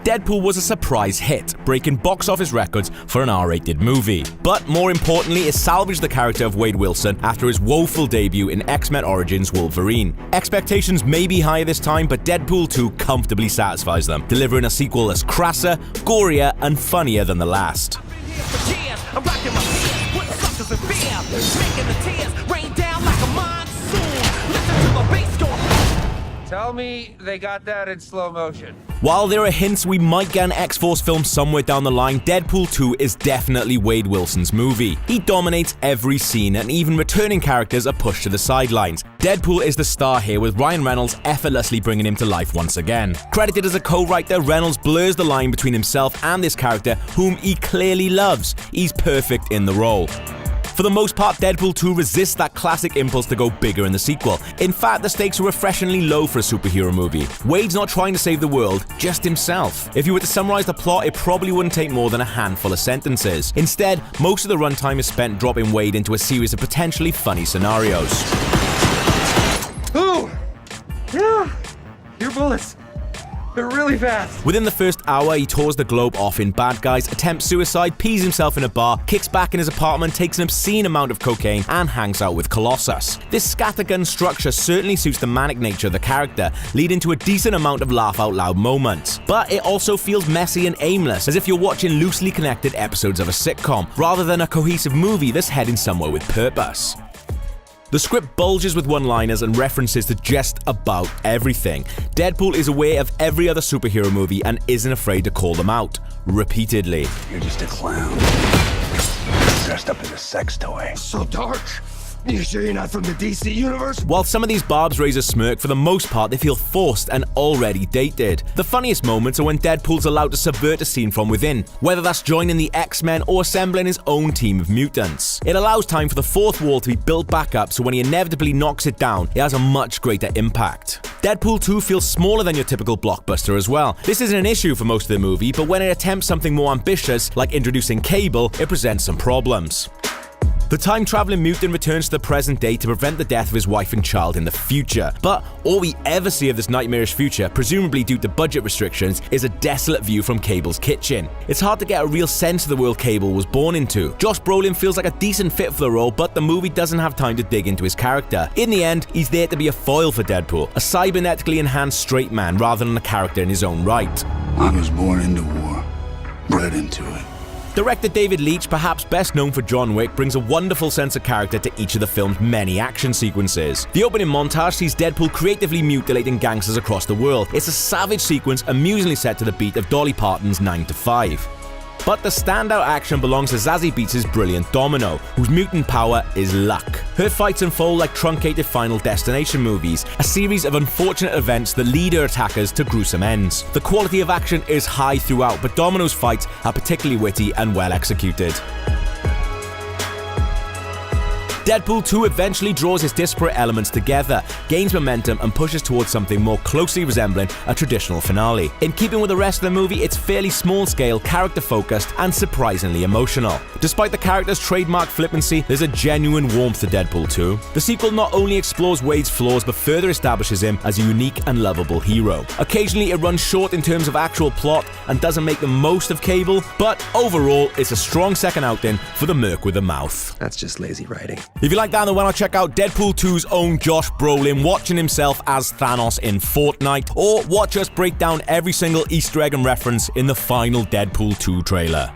Deadpool was a surprise hit, breaking box office records for an R-rated movie. But more importantly, it salvaged the character of Wade Wilson after his woeful debut in X-Men Origins Wolverine. Expectations may be higher this time, but Deadpool 2 comfortably satisfies them, delivering a sequel that's crasser, gorier, and funnier than the last. I'm rocking my feet, putting suckers in fear, making the tears rain down like a monsoon. Listen to the bass go. Tell me they got that in slow motion. While there are hints we might get an X-Force film somewhere down the line, Deadpool 2 is definitely Wade Wilson's movie. He dominates every scene, and even returning characters are pushed to the sidelines. Deadpool is the star here, with Ryan Reynolds effortlessly bringing him to life once again. Credited as a co-writer, Reynolds blurs the line between himself and this character, whom he clearly loves. He's perfect in the role. For the most part, Deadpool 2 resists that classic impulse to go bigger in the sequel. In fact, the stakes are refreshingly low for a superhero movie. Wade's not trying to save the world, just himself. If you were to summarize the plot, it probably wouldn't take more than a handful of sentences. Instead, most of the runtime is spent dropping Wade into a series of potentially funny scenarios. Ooh! Yeah! Your bullets. They're really fast. Within the first hour, he tours the globe off in bad guys, attempts suicide, pees himself in a bar, kicks back in his apartment, takes an obscene amount of cocaine, and hangs out with Colossus. This scattergun structure certainly suits the manic nature of the character, leading to a decent amount of laugh-out-loud moments. But it also feels messy and aimless, as if you're watching loosely connected episodes of a sitcom, rather than a cohesive movie that's heading somewhere with purpose. The script bulges with one-liners and references to just about everything. Deadpool is aware of every other superhero movie and isn't afraid to call them out, repeatedly. You're just a clown, dressed up as a sex toy. So dark. You sure you're not from the DC universe? While some of these barbs raise a smirk, for the most part they feel forced and already dated. The funniest moments are when Deadpool's allowed to subvert a scene from within, whether that's joining the X-Men or assembling his own team of mutants. It allows time for the fourth wall to be built back up, so when he inevitably knocks it down, it has a much greater impact. Deadpool 2 feels smaller than your typical blockbuster as well. This isn't an issue for most of the movie, but when it attempts something more ambitious, like introducing Cable, it presents some problems. The time-traveling mutant returns to the present day to prevent the death of his wife and child in the future. But all we ever see of this nightmarish future, presumably due to budget restrictions, is a desolate view from Cable's kitchen. It's hard to get a real sense of the world Cable was born into. Josh Brolin feels like a decent fit for the role, but the movie doesn't have time to dig into his character. In the end, he's there to be a foil for Deadpool, a cybernetically enhanced straight man rather than a character in his own right. I was born into war, bred into it. Director David Leitch, perhaps best known for John Wick, brings a wonderful sense of character to each of the film's many action sequences. The opening montage sees Deadpool creatively mutilating gangsters across the world. It's a savage sequence amusingly set to the beat of Dolly Parton's 9 to 5. But the standout action belongs to Zazie Beetz' brilliant Domino, whose mutant power is luck. Her fights unfold like truncated Final Destination movies, a series of unfortunate events that lead her attackers to gruesome ends. The quality of action is high throughout, but Domino's fights are particularly witty and well executed. Deadpool 2 eventually draws his disparate elements together, gains momentum, and pushes towards something more closely resembling a traditional finale. In keeping with the rest of the movie, it's fairly small-scale, character-focused, and surprisingly emotional. Despite the character's trademark flippancy, there's a genuine warmth to Deadpool 2. The sequel not only explores Wade's flaws, but further establishes him as a unique and lovable hero. Occasionally, it runs short in terms of actual plot and doesn't make the most of Cable, but overall, it's a strong second outing for the Merc with a mouth. That's just lazy writing. If you like that, then why not check out Deadpool 2's own Josh Brolin watching himself as Thanos in Fortnite, or watch us break down every single Easter egg and reference in the final Deadpool 2 trailer.